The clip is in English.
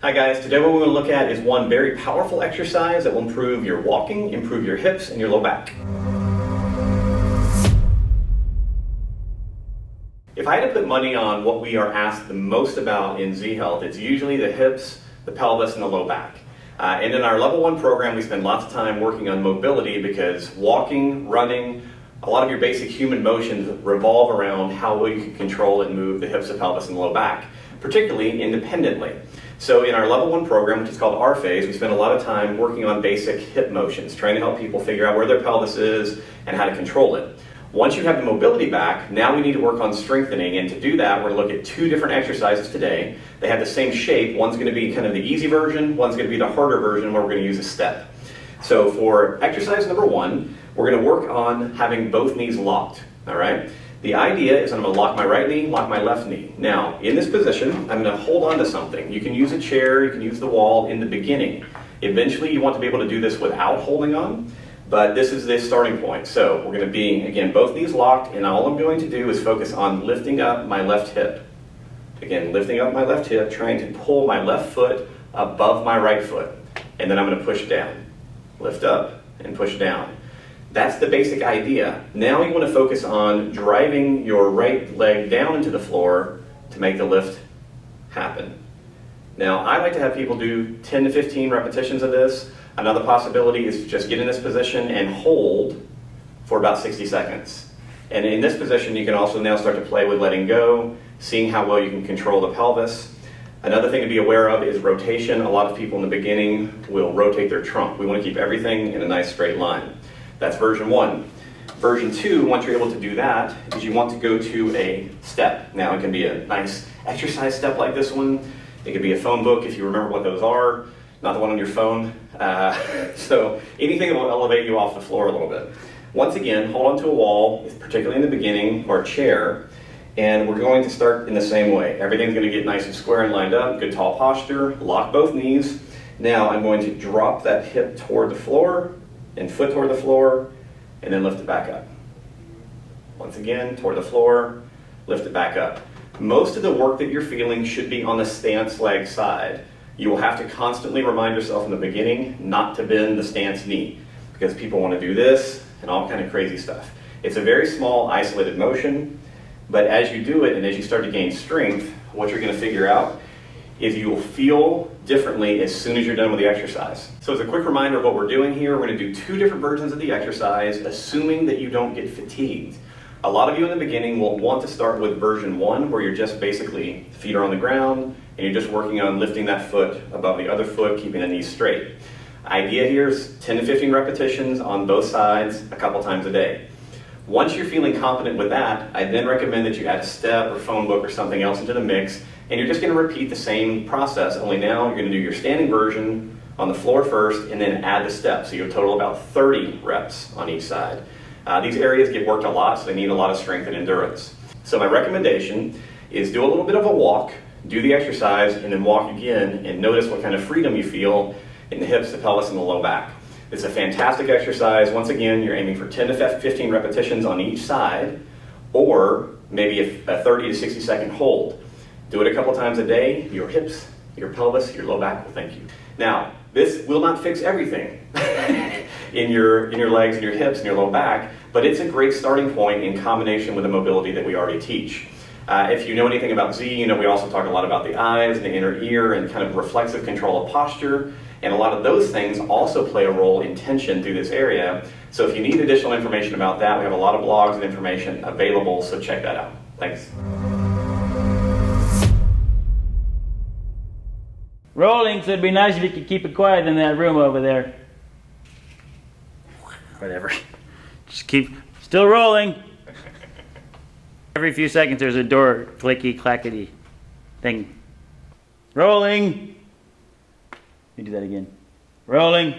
Hi guys, today what we're going to look at is one very powerful exercise that will improve your walking, improve your hips, and your low back. If I had to put money on what we are asked the most about in Z Health, it's usually the hips, the pelvis, and the low back. And in our level 1 program, we spend lots of time working on mobility because walking, running, a lot of your basic human motions revolve around how well you can control and move the hips, the pelvis, and the low back, particularly independently. So in our level 1 program, which is called R phase, we spend a lot of time working on basic hip motions, trying to help people figure out where their pelvis is and how to control it. Once you have the mobility back, now we need to work on strengthening, and to do that, we're going to look at 2 different exercises today. They have the same shape. One's going to be kind of the easy version, one's going to be the harder version where we're going to use a step. So for exercise number 1, we're going to work on having both knees locked, all right? The idea is I'm going to lock my right knee, lock my left knee. Now, in this position, I'm going to hold on to something. You can use a chair, you can use the wall in the beginning. Eventually, you want to be able to do this without holding on, but this is the starting point. So we're going to be, again, both knees locked, and all I'm going to do is focus on lifting up my left hip. Again, lifting up my left hip, trying to pull my left foot above my right foot, and then I'm going to push down. Lift up and push down. That's the basic idea. Now you want to focus on driving your right leg down into the floor to make the lift happen. Now, I like to have people do 10 to 15 repetitions of this. Another possibility is to just get in this position and hold for about 60 seconds. And in this position, you can also now start to play with letting go, seeing how well you can control the pelvis. Another thing to be aware of is rotation. A lot of people in the beginning will rotate their trunk. We want to keep everything in a nice straight line. That's version 1. Version 2, once you're able to do that, is you want to go to a step. Now it can be a nice exercise step like this one. It could be a phone book if you remember what those are, not the one on your phone. So anything that will elevate you off the floor a little bit. Once again, hold onto a wall, particularly in the beginning, or a chair, and we're going to start in the same way. Everything's going to get nice and square and lined up, good tall posture, lock both knees. Now I'm going to drop that hip toward the floor, and foot toward the floor, and then lift it back up. Once again, toward the floor, lift it back up. Most of the work that you're feeling should be on the stance leg side. You will have to constantly remind yourself in the beginning not to bend the stance knee, because people want to do this and all kind of crazy stuff. It's a very small, isolated motion, but as you do it and as you start to gain strength, what you're going to figure out is you will feel differently as soon as you're done with the exercise. So as a quick reminder of what we're doing here, we're going to do 2 different versions of the exercise, assuming that you don't get fatigued. A lot of you in the beginning will want to start with version 1, where you're just basically, feet are on the ground, and you're just working on lifting that foot above the other foot, keeping the knees straight. Idea here is 10 to 15 repetitions on both sides, a couple times a day. Once you're feeling confident with that, I then recommend that you add a step or phone book or something else into the mix, and you're just going to repeat the same process, only now you're going to do your standing version on the floor first and then add the steps. So you'll total about 30 reps on each side. These areas get worked a lot, so they need a lot of strength and endurance. So my recommendation is do a little bit of a walk, do the exercise, and then walk again, and notice what kind of freedom you feel in the hips, the pelvis, and the low back. It's a fantastic exercise. Once again, you're aiming for 10 to 15 repetitions on each side, or maybe a 30 to 60 second hold. Do it a couple times a day. Your hips, your pelvis, your low back will thank you. Now, this will not fix everything in your legs and your hips and your low back, but it's a great starting point in combination with the mobility that we already teach. If you know anything about Z, you know we also talk a lot about the eyes, the inner ear, and kind of reflexive control of posture. And a lot of those things also play a role in tension through this area. So if you need additional information about that, we have a lot of blogs and information available, so check that out. Thanks. Rolling, so it'd be nice if you could keep it quiet in that room over there. Whatever. Just keep still rolling. Every few seconds there's a door clicky clackety thing. Rolling. Let me do that again. Rolling.